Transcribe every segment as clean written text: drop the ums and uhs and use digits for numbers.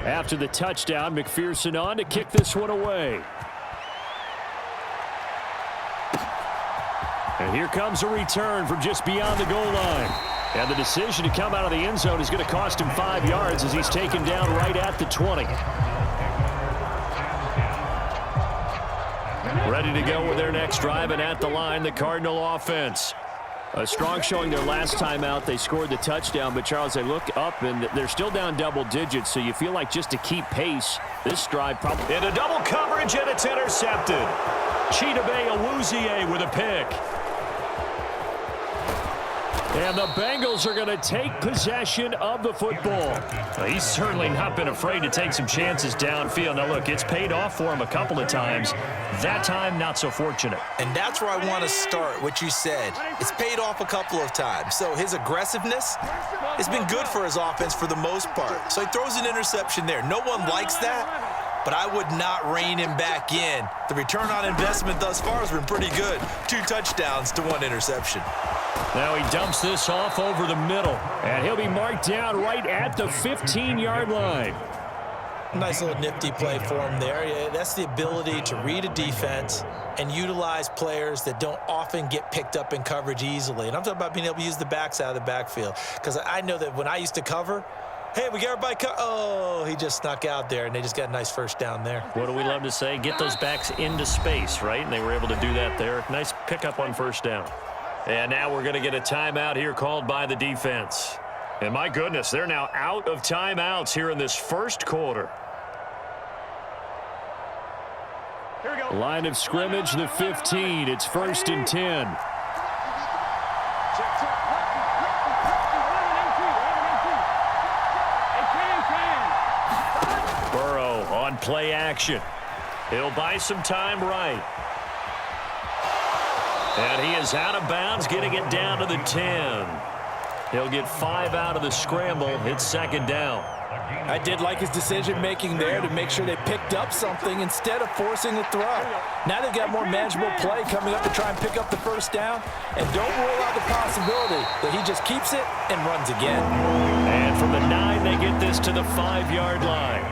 After the touchdown, McPherson on to kick this one away. And here comes a return from just beyond the goal line. And the decision to come out of the end zone is going to cost him 5 yards as he's taken down right at the 20. Ready to go with their next drive, and at the line, the Cardinal offense. A strong showing their last time out. They scored the touchdown, but Charles, they look up and they're still down double digits, so you feel like just to keep pace, this drive probably... Into double coverage, and it's intercepted. Chidobe Awuzie with a pick. And the Bengals are going to take possession of the football. Well, he's certainly not been afraid to take some chances downfield. Now, look, it's paid off for him a couple of times. That time, not so fortunate. And that's where I want to start, what you said. It's paid off a couple of times. So his aggressiveness has been good for his offense for the most part. So he throws an interception there. No one likes that, but I would not rein him back in. The return on investment thus far has been pretty good. 2 touchdowns to 1 interception. Now he dumps this off over the middle, and he'll be marked down right at the 15-yard line. Nice little nifty play for him there. Yeah, that's the ability to read a defense and utilize players that don't often get picked up in coverage easily. And I'm talking about being able to use the backs out of the backfield. Because I know that when I used to cover, hey, we got everybody oh, he just snuck out there, and they just got a nice first down there. What do we love to say? Get those backs into space, right? And they were able to do that there. Nice pickup on first down. And now we're going to get a timeout here called by the defense. And my goodness, they're now out of timeouts here in this first quarter. Here we go. Line of scrimmage, the 15. It's 1st and 10. Burrow on play action. He'll buy some time right. And he is out of bounds, getting it down to the 10. He'll get 5 out of the scramble. It's 2nd down. I did like his decision-making there to make sure they picked up something instead of forcing a throw. Now they've got more manageable play coming up to try and pick up the first down. And don't rule out the possibility that he just keeps it and runs again. And from the 9, they get this to the 5-yard line.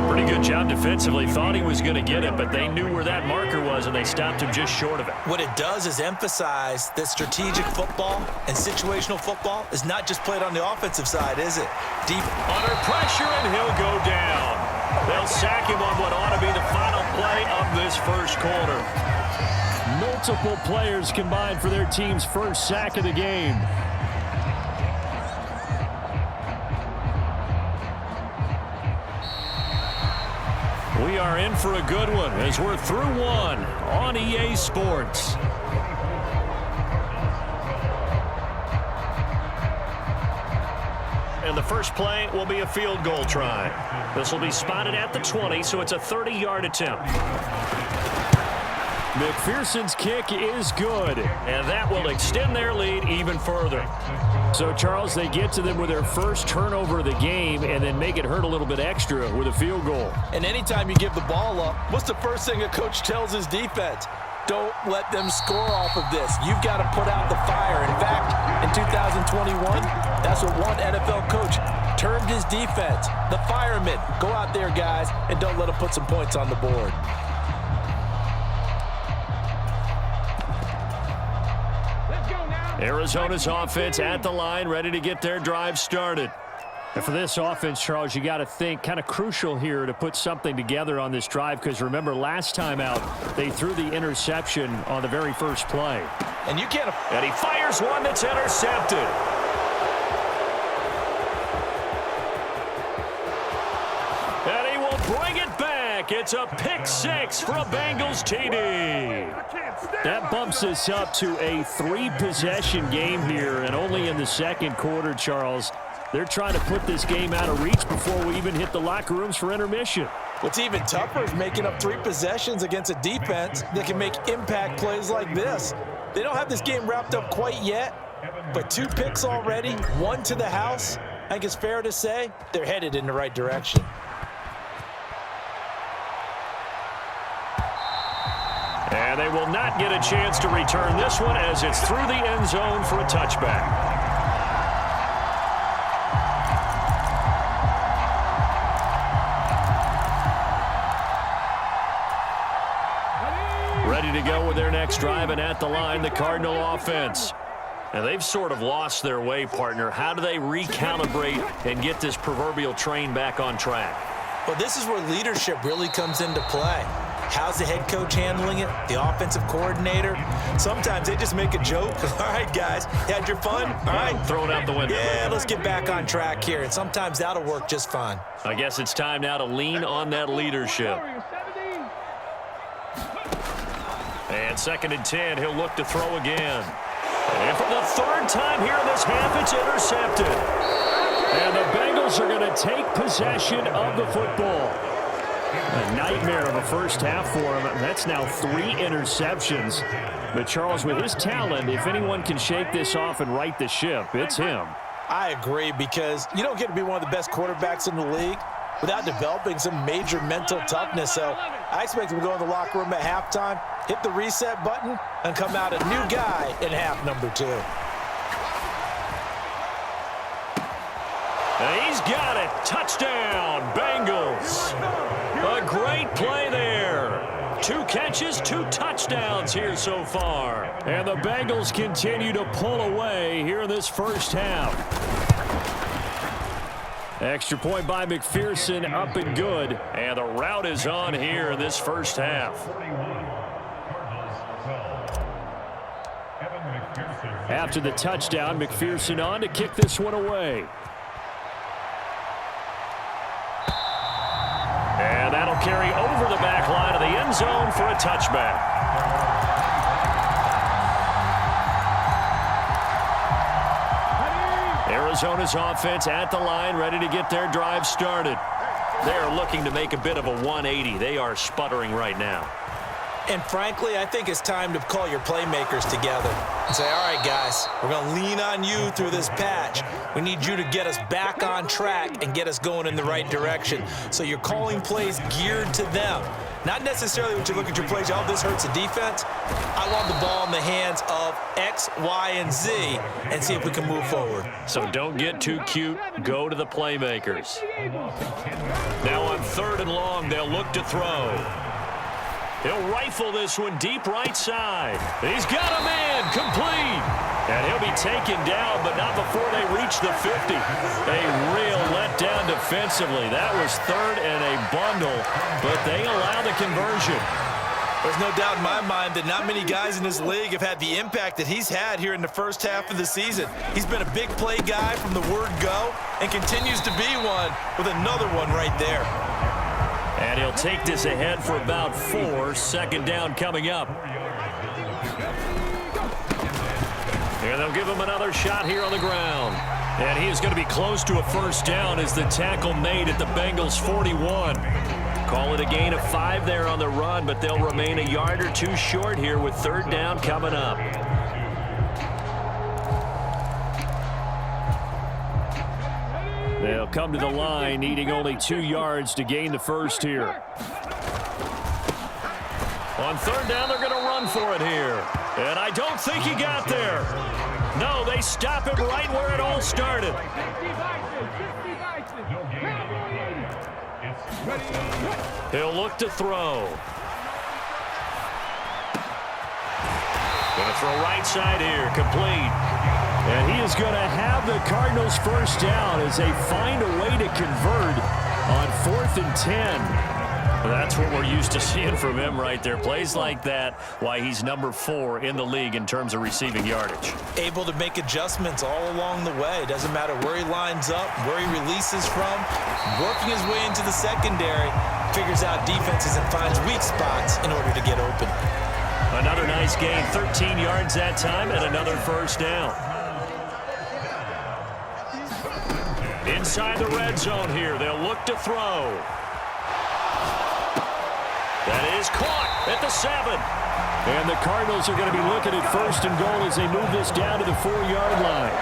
Pretty good job defensively. Thought he was going to get it, but they knew where that marker was, and they stopped him just short of it. What it does is emphasize that strategic football and situational football is not just played on the offensive side, is it? Deep under pressure, and he'll go down. They'll sack him on what ought to be the final play of this first quarter. Multiple players combined for their team's first sack of the game. We are in for a good one as we're through one on EA Sports. And the first play will be a field goal try. This will be spotted at the 20, so it's a 30-yard attempt. McPherson's kick is good, and that will extend their lead even further. So, Charles, they get to them with their first turnover of the game and then make it hurt a little bit extra with a field goal. And anytime you give the ball up, what's the first thing a coach tells his defense? Don't let them score off of this. You've got to put out the fire. In fact, in 2021, that's what one NFL coach termed his defense. The firemen. Go out there, guys, and don't let them put some points on the board. Arizona's offense at the line, ready to get their drive started. And for this offense, Charles, you got to think kind of crucial here to put something together on this drive, because remember last time out they threw the interception on the very first play. And you can't. And he fires one that's intercepted. And he will bring it back. It's a pick 6 for a Bengals TD. That bumps us up to a 3-possession game here, and only in the second quarter, Charles. They're trying to put this game out of reach before we even hit the locker rooms for intermission. What's even tougher is making up 3 possessions against a defense that can make impact plays like this. They don't have this game wrapped up quite yet, but 2 picks already, 1 to the house. I think it's fair to say they're headed in the right direction. And they will not get a chance to return this one as it's through the end zone for a touchback. to go with their next drive, and at the line, the Cardinal offense. And they've sort of lost their way, partner. How do they recalibrate and get this proverbial train back on track? Well, this is where leadership really comes into play. How's the head coach handling it? The offensive coordinator? Sometimes they just make a joke. All right, guys, you had your fun? All right. Throw it out the window. Yeah, let's get back on track here. And sometimes that'll work just fine. I guess it's time now to lean on that leadership. And 2nd and 10, he'll look to throw again. And for the 3rd time here in this half, it's intercepted. And the Bengals are going to take possession of the football. A nightmare of a first half for him. That's now 3 interceptions. But Charles, with his talent, if anyone can shake this off and right the ship, it's him. I agree, because you don't get to be one of the best quarterbacks in the league without developing some major mental toughness. So I expect him to go in the locker room at halftime, hit the reset button, and come out a new guy in half number 2. And he's got it. Touchdown, Bengals. A great play there. 2 catches, 2 touchdowns here so far. And the Bengals continue to pull away here in this first half. Extra point by McPherson, up and good. And the route is on here in this first half. After the touchdown, McPherson on to kick this one away. And that'll carry over the back line of the end zone for a touchback. Arizona's offense at the line, ready to get their drive started. They are looking to make a bit of a 180. They are sputtering right now. And frankly, I think it's time to call your playmakers together and say, all right, guys, we're going to lean on you through this patch. We need you to get us back on track and get us going in the right direction. So you're calling plays geared to them. Not necessarily when you look at your plays, oh, this hurts the defense. I want the ball in the hands of X, Y, and Z and see if we can move forward. So don't get too cute. Go to the playmakers. Now on 3rd and long, they'll look to throw. He'll rifle this one deep right side. He's got a man, complete. And he'll be taken down, but not before they reach the 50. A real letdown defensively. That was 3rd and a bundle, but they allow the conversion. There's no doubt in my mind that not many guys in this league have had the impact that he's had here in the first half of the season. He's been a big play guy from the word go and continues to be one with another one right there. And he'll take this ahead for about 4. 2nd down coming up. And they'll give him another shot here on the ground. And he is going to be close to a first down as the tackle made at the Bengals 41. Call it a gain of 5 there on the run, but they'll remain a yard or 2 short here with 3rd down coming up. They'll come to the line, needing only 2 yards to gain the first here. On 3rd down, they're going to run for it here. And I don't think he got there. No, they stop him right where it all started. He'll look to throw. Going to throw right side here, complete. And he is going to have the Cardinals first down as they find a way to convert on 4th and 10. That's what we're used to seeing from him right there. Plays like that, why he's number 4 in the league in terms of receiving yardage. Able to make adjustments all along the way. Doesn't matter where he lines up, where he releases from. Working his way into the secondary, figures out defenses and finds weak spots in order to get open. Another nice gain, 13 yards that time, and another first down. Inside the red zone here, they'll look to throw. That is caught at the 7. And the Cardinals are going to be looking at 1st and goal as they move this down to the 4-yard line.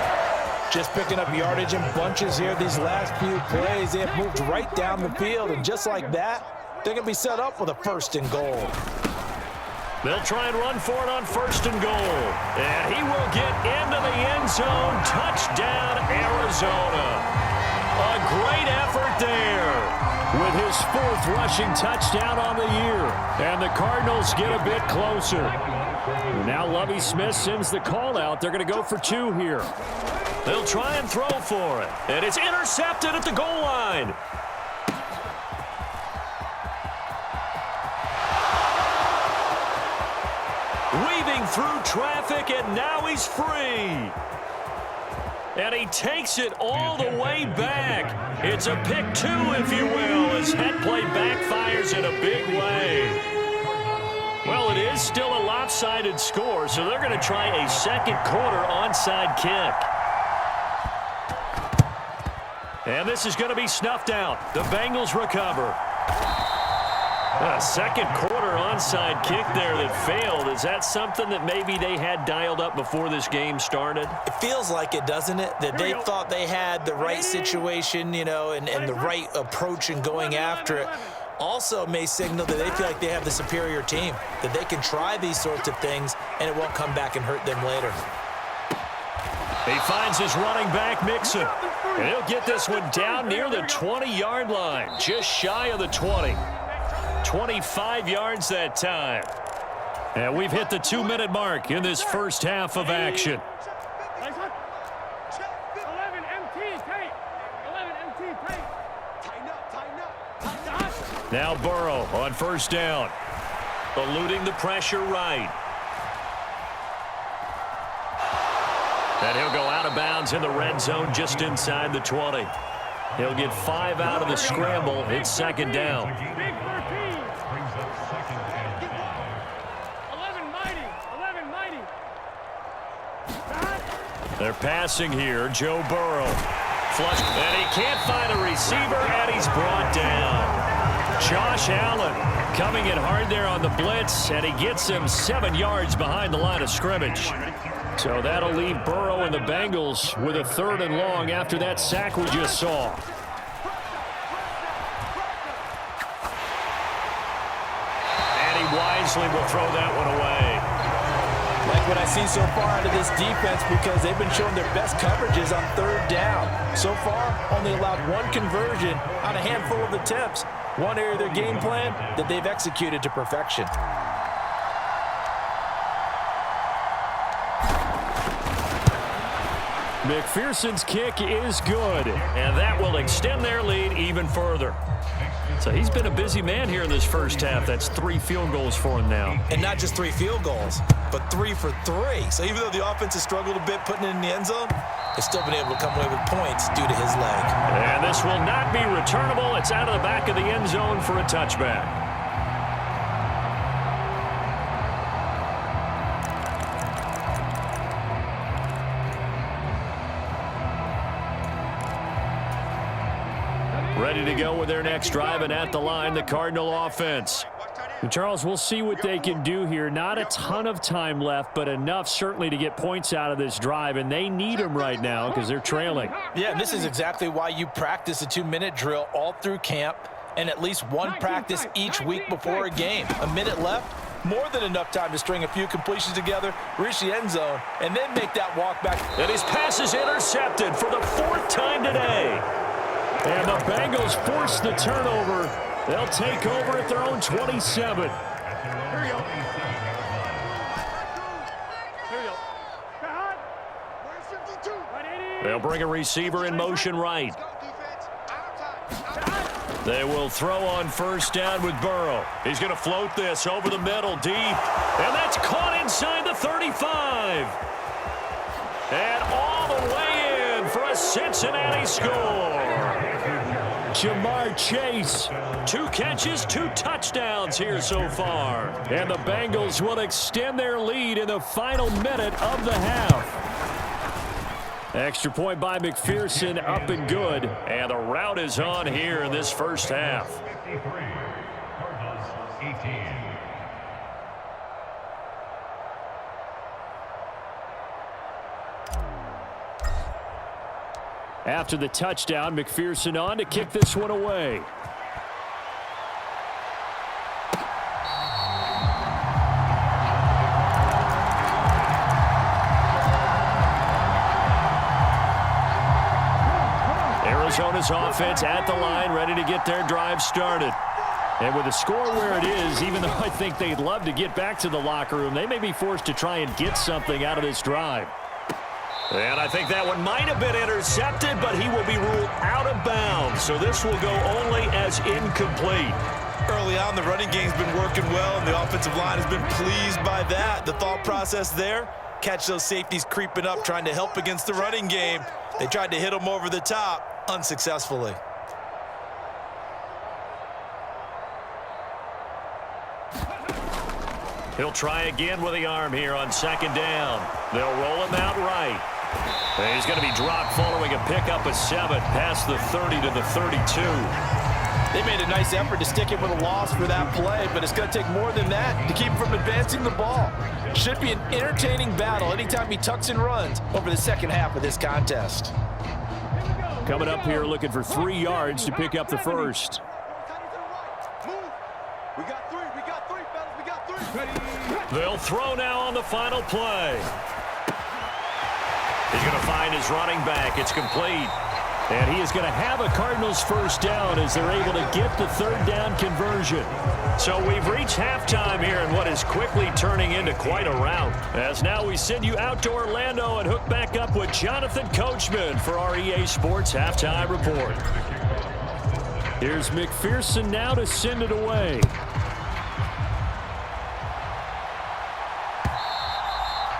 Just picking up yardage in bunches here these last few plays. They have moved right down the field, and just like that, they're going to be set up with a 1st and goal. They'll try and run for it on 1st and goal. And he will get into the end zone. Touchdown, Arizona. A great effort there. with his 4th rushing touchdown on the year. And the Cardinals get a bit closer. Now Lovie Smith sends the call out. They're going to go for 2 here. They'll try and throw for it. And it's intercepted at the goal line. Weaving through traffic, and now he's free. And he takes it all the way back. It's a pick 2, if you will, as head play backfires in a big way. Well, it is still a lopsided score, so they're going to try a second quarter onside kick. And this is going to be snuffed out. The Bengals recover. A second quarter onside kick there that failed. Is that something that maybe they had dialed up before this game started? It feels like it, doesn't it? That they thought they had the right situation, you know, and the right approach in going after it. Also may signal that they feel like they have the superior team, that they can try these sorts of things and it won't come back and hurt them later. He finds his running back, Mixon. And he'll get this one down near the 20-yard line, just shy of the 20. 25 yards that time. And we've hit the 2-minute mark in this first half of action. Now Burrow on first down. Eluding the pressure right. And he'll go out of bounds in the red zone just inside the 20. He'll get 5 out of the scramble. It's second down. They're passing here. Joe Burrow. Flush. And he can't find a receiver, and he's brought down. Josh Allen coming in hard there on the blitz, and he gets him 7 yards behind the line of scrimmage. So that'll leave Burrow and the Bengals with a 3rd and long after that sack we just saw. And he wisely will throw that one away. Like what I see so far out of this defense, because they've been showing their best coverages on 3rd down. So far, only allowed 1 conversion on a handful of attempts. One area of their game plan that they've executed to perfection. McPherson's kick is good, and that will extend their lead even further. So he's been a busy man here in this first half. That's 3 field goals for him now. And not just 3 field goals, but 3 for 3. So even though the offense has struggled a bit putting it in the end zone, they've still been able to come away with points due to his leg. And this will not be returnable. It's out of the back of the end zone for a touchback. Ready to go with their next drive, and at the line, the Cardinal offense. And Charles, we'll see what they can do here. Not a ton of time left, but enough certainly to get points out of this drive, and they need them right now because they're trailing. Yeah, and this is exactly why you practice a 2-minute drill all through camp and at least 1 practice each week before a game. A minute left, more than enough time to string a few completions together, reach the end zone, and then make that walk back. And his pass is intercepted for the 4th time today. And the Bengals force the turnover. They'll take over at their own 27. They'll bring a receiver in motion right. They will throw on first down with Burrow. He's going to float this over the middle deep. And that's caught inside the 35. And all the way in for a Cincinnati score. Jamar Chase. 2 catches, 2 touchdowns here so far. And the Bengals will extend their lead in the final minute of the half. Extra point by McPherson, up and good. And the route is on here in this first half. After the touchdown, McPherson on to kick this one away. Arizona's offense at the line, ready to get their drive started. And with the score where it is, even though I think they'd love to get back to the locker room, they may be forced to try and get something out of this drive. And I think that one might have been intercepted, but he will be ruled out of bounds. So this will go only as incomplete. Early on, the running game's been working well, and the offensive line has been pleased by that. The thought process there, catch those safeties creeping up, trying to help against the running game. They tried to hit them over the top, unsuccessfully. He'll try again with the arm here on second down. They'll roll him out right. And he's going to be dropped following a pickup of 7 past the 30 to the 32. They made a nice effort to stick him with a loss for that play, but it's going to take more than that to keep him from advancing the ball. Should be an entertaining battle anytime he tucks and runs over the second half of this contest. Coming up here looking for 3 yards to pick up the first. They'll throw now on the final play. He's going to find his running back. It's complete. And he is going to have a Cardinals first down as they're able to get the third down conversion. So we've reached halftime here in what is quickly turning into quite a rout. As now we send you out to Orlando and hook back up with Jonathan Coachman for our EA Sports Halftime Report. Here's McPherson now to send it away.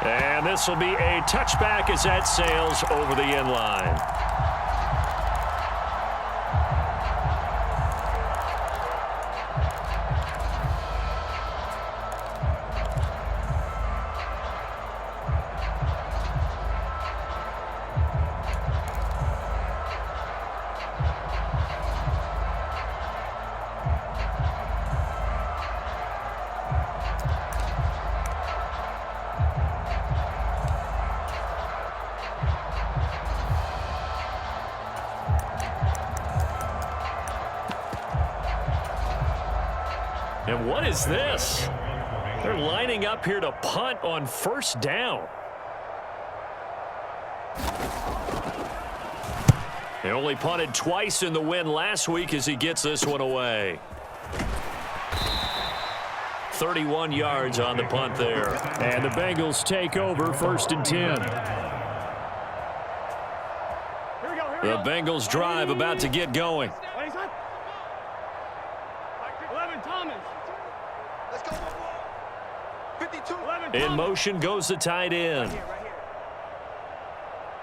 And this will be a touchback as that sails over the end line. And what is this? They're lining up here to punt on first down. He only punted twice in the win last week as he gets this one away. 31 yards on the punt there. And the Bengals take over first and 10. The Bengals drive about to get going. In motion goes the tight end.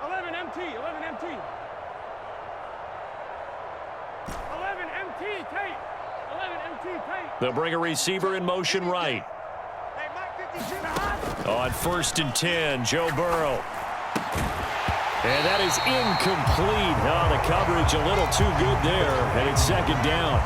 11 MT, 11 MT. 11 MT, tape. 11 MT, tape. They'll bring a receiver in motion right. On first and 10, Joe Burrow. And that is incomplete. Oh, the coverage a little too good there, and it's second down.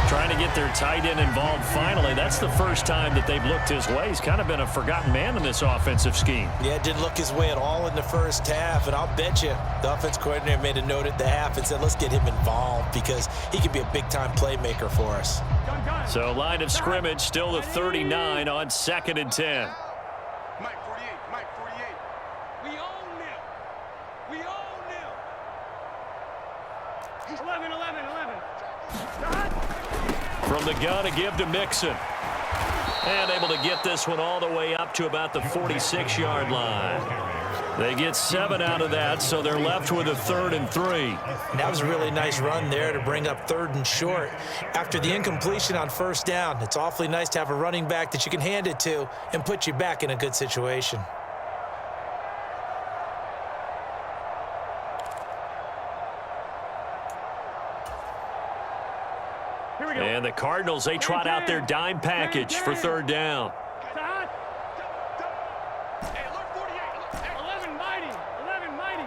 Trying to get their tight end involved finally. That's the first time that they've looked his way. He's kind of been a forgotten man in this offensive scheme. Yeah, didn't look his way at all in the first half, and I'll bet you the offense coordinator made a note at the half and said, let's get him involved because he could be a big-time playmaker for us. So line of scrimmage still the 39 on second and 10. Mike 48, Mike 48. We own them. We own them. 11, 11, 11. From the gun, a give to Mixon. And able to get this one all the way up to about the 46-yard line. They get 7 out of that, so they're left with a 3rd and 3. That was a really nice run there to bring up 3rd and short. After the incompletion on first down, it's awfully nice to have a running back that you can hand it to and put you back in a good situation. And the Cardinals, they trot out their dime package for 3rd down. 11 mighty. 11 mighty.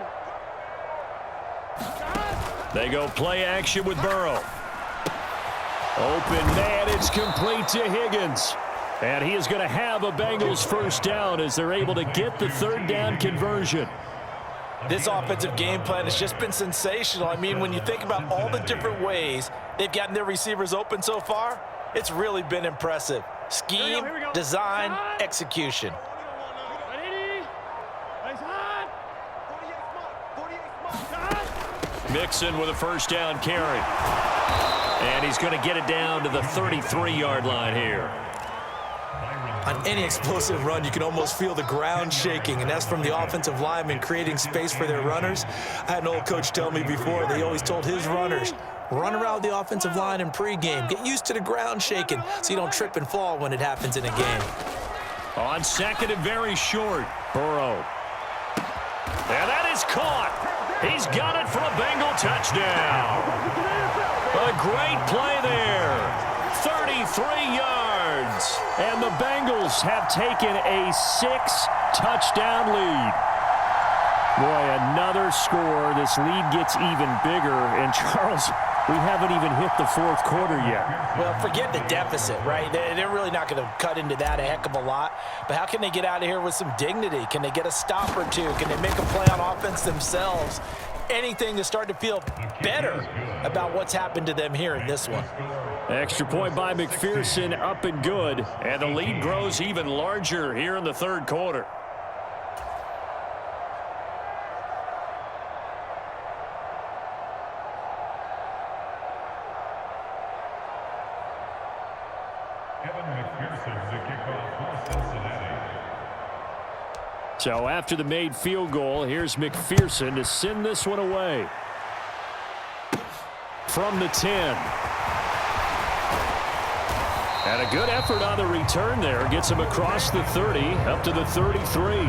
They go play action with Burrow. Open man, it's complete to Higgins. And he is going to have a Bengals first down as they're able to get the 3rd down conversion. This offensive game plan has just been sensational. I mean, when you think about all the different ways they've gotten their receivers open so far, it's really been impressive. Scheme, design, execution. Mixon with a first down carry. And he's going to get it down to the 33-yard line here. On any explosive run, you can almost feel the ground shaking, and that's from the offensive linemen creating space for their runners. I had an old coach tell me before, they always told his runners, run around the offensive line in pregame. Get used to the ground shaking so you don't trip and fall when it happens in a game. On second and very short, Burrow. And that is caught. He's got it for a Bengal touchdown. A great play there. 33 yards. And the Bengals have taken a 6-touchdown lead. Boy, another score. This lead gets even bigger. And, Charles, we haven't even hit the fourth quarter yet. Well, forget the deficit, right? They're really not going to cut into that a heck of a lot. But how can they get out of here with some dignity? Can they get a stop or two? Can they make a play on offense themselves? Anything to start to feel better about what's happened to them here in this one. Extra point by McPherson, up and good. And the lead grows even larger here in the third quarter. So after the made field goal, here's McPherson to send this one away. From the 10. And a good effort on the return there. Gets him across the 30, up to the 33.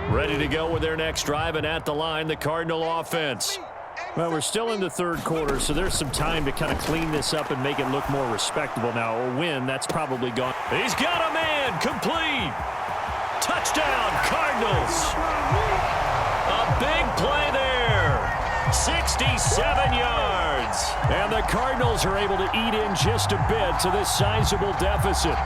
Ready to go with their next drive, and at the line, the Cardinal offense. Well, we're still in the third quarter, so there's some time to kind of clean this up and make it look more respectable now. A win, that's probably gone. He's got a man, complete. Touchdown, Cardinals. A big play there. 67 yards. And the Cardinals are able to eat in just a bit to this sizable deficit.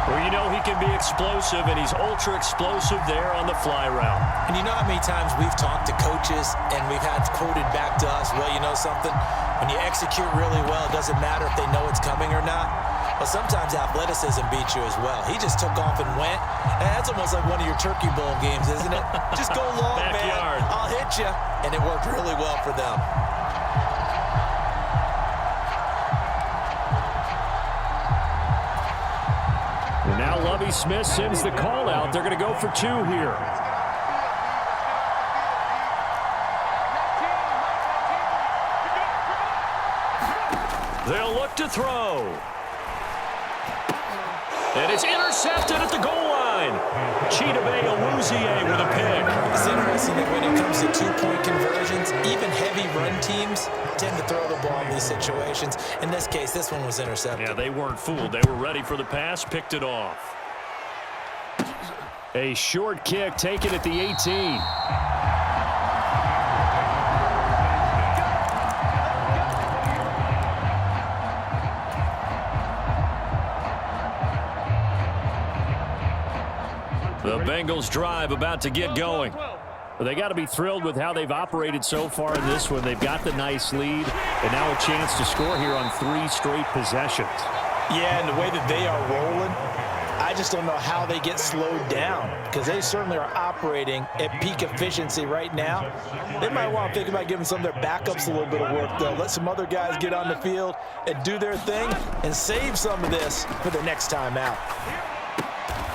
Well, you know he can be explosive, and he's ultra-explosive there on the fly route. And you know how many times we've talked to coaches and we've had quoted back to us, well, you know something? When you execute really well, it doesn't matter if they know it's coming or not. But sometimes athleticism beats you as well. He just took off and went. And that's almost like one of your Turkey Bowl games, isn't it? Just go long, Backyard. man. I'll hit you. And it worked really well for them. And now Lovie Smith sends the call out. They're going to go for two here. They'll look to throw. And it's intercepted at the goal line. Chidobe Awuzie with a pick. It's interesting that when it comes to two-point conversions, even heavy run teams tend to throw the ball in these situations. In this case, this one was intercepted. Yeah, they weren't fooled. They were ready for the pass, picked it off. A short kick taken at the 18. The Bengals drive about to get going. But they got to be thrilled with how they've operated so far in this one. They've got the nice lead, and now a chance to score here on 3 straight possessions. Yeah, and the way that they are rolling, I just don't know how they get slowed down, because they certainly are operating at peak efficiency right now. They might want to think about giving some of their backups a little bit of work, though. Let some other guys get on the field and do their thing and save some of this for the next time out.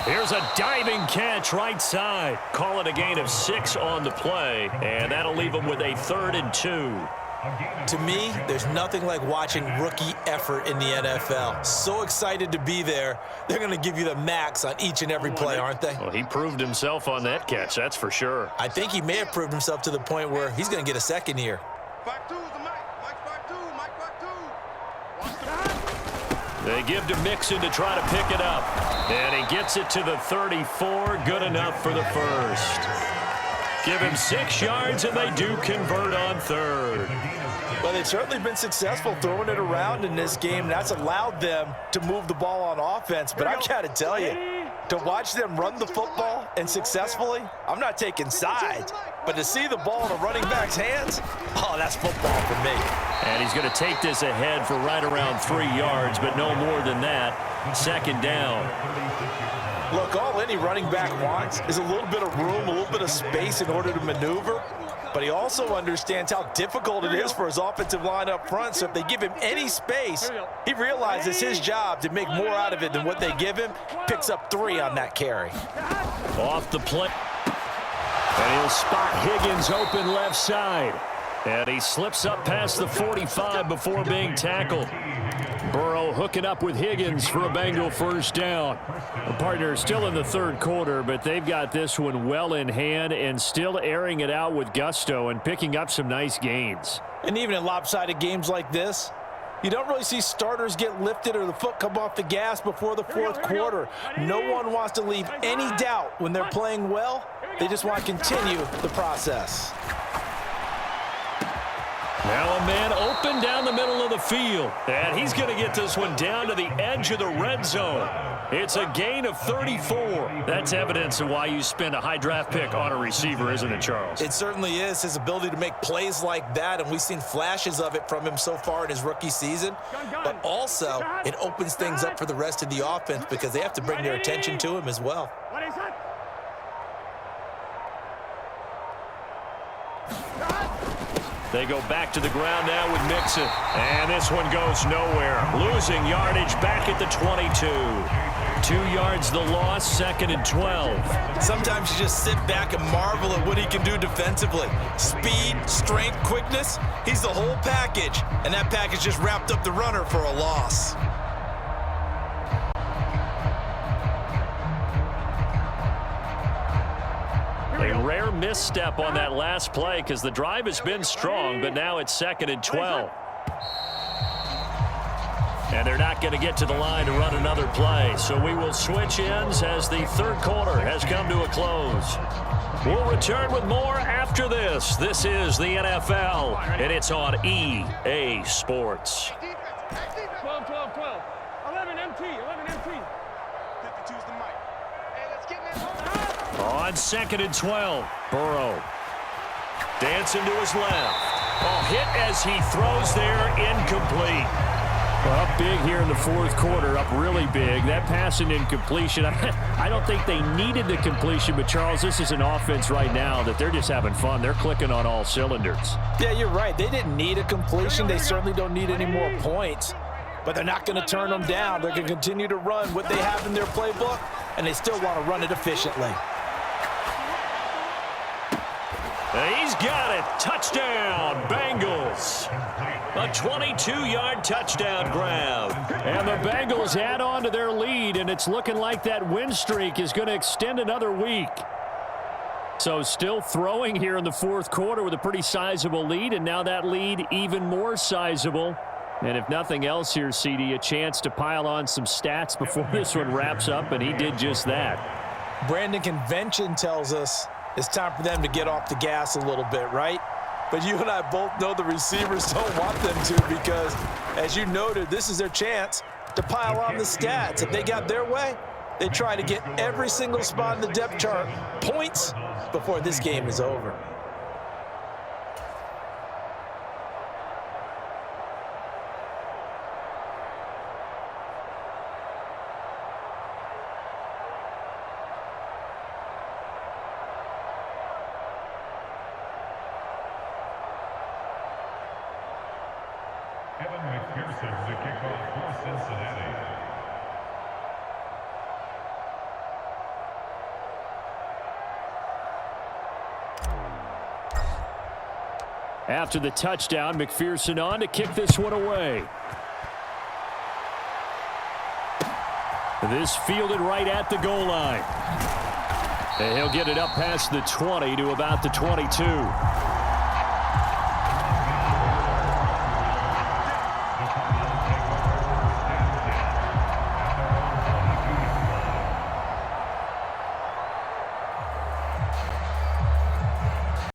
Here's a diving catch right side. Call it a gain of 6 on the play, and that'll leave them with a 3rd and 2. To me, there's nothing like watching rookie effort in the NFL. So excited to be there. They're going to give you the max on each and every play, aren't they? Well, he proved himself on that catch, that's for sure. I think he may have proved himself to the point where he's going to get a second here. 5-2 is the Mike. Mike 5-2. Mike 5-2. Watch the pass. They give to Mixon to try to pick it up. And he gets it to the 34. Good enough for the first. Give him 6 yards, and they do convert on third. Well, they've certainly been successful throwing it around in this game. That's allowed them to move the ball on offense. But I've got to tell you, to watch them run the football and successfully, I'm not taking sides. But to see the ball in a running back's hands, oh, that's football for me. And he's going to take this ahead for right around 3 yards, but no more than that. 2nd down. Look, all any running back wants is a little bit of room, a little bit of space in order to maneuver. But he also understands how difficult it is for his offensive line up front. So if they give him any space, he realizes his job to make more out of it than what they give him. Picks up 3 on that carry. Off the play. And he'll spot Higgins open left side. And he slips up past the 45 before being tackled. Burrow hooking up with Higgins for a Bengal first down. The partner still in the 3rd quarter, but they've got this one well in hand and still airing it out with gusto and picking up some nice gains. And even in lopsided games like this, you don't really see starters get lifted or the foot come off the gas before the 4th quarter. No one wants to leave any doubt when they're playing well. They just want to continue the process. Now a man open down the middle of the field. And he's going to get this one down to the edge of the red zone. It's a gain of 34. That's evidence of why you spend a high draft pick on a receiver, isn't it, Charles? It certainly is. His ability to make plays like that, and we've seen flashes of it from him so far in his rookie season. But also, it opens things up for the rest of the offense because they have to bring their attention to him as well. They go back to the ground now with Mixon. And this one goes nowhere. Losing yardage back at the 22. 2 yards the loss, 2nd and 12. Sometimes you just sit back and marvel at what he can do defensively. Speed, strength, quickness, he's the whole package. And that package just wrapped up the runner for a loss. A rare misstep on that last play because the drive has been strong, but now it's 2nd and 12. And they're not going to get to the line to run another play. So we will switch ends as the 3rd quarter has come to a close. We'll return with more after this. This is the NFL, and it's on EA Sports. 12, 12, 12. 11 MT, 11 MT. 52's the mic. Hey, let's get in there. On 2nd and 12, Burrow dancing to his left. Oh, hit as he throws there, incomplete. Well, up big here in the 4th quarter, up really big. That pass and incompletion, I don't think they needed the completion, but Charles, this is an offense right now that they're just having fun. They're clicking on all cylinders. Yeah, you're right. They didn't need a completion. They certainly don't need any more points, but they're not going to turn them down. They're going to continue to run what they have in their playbook, and they still want to run it efficiently. He's got it. Touchdown, Bengals. A 22-yard touchdown grab. And the Bengals add on to their lead, and it's looking like that win streak is going to extend another week. So still throwing here in the 4th quarter with a pretty sizable lead, and now that lead even more sizable. And if nothing else here, CD, a chance to pile on some stats before this one wraps up, and he did just that. Brandon, convention tells us it's time for them to get off the gas a little bit, right? But you and I both know the receivers don't want them to because, as you noted, this is their chance to pile on the stats. If they got their way, they try to get every single spot in the depth chart points before this game is over. to kick off for Cincinnati. After the touchdown, McPherson on to kick this one away. This fielded right at the goal line. And he'll get it up past the 20 to about the 22.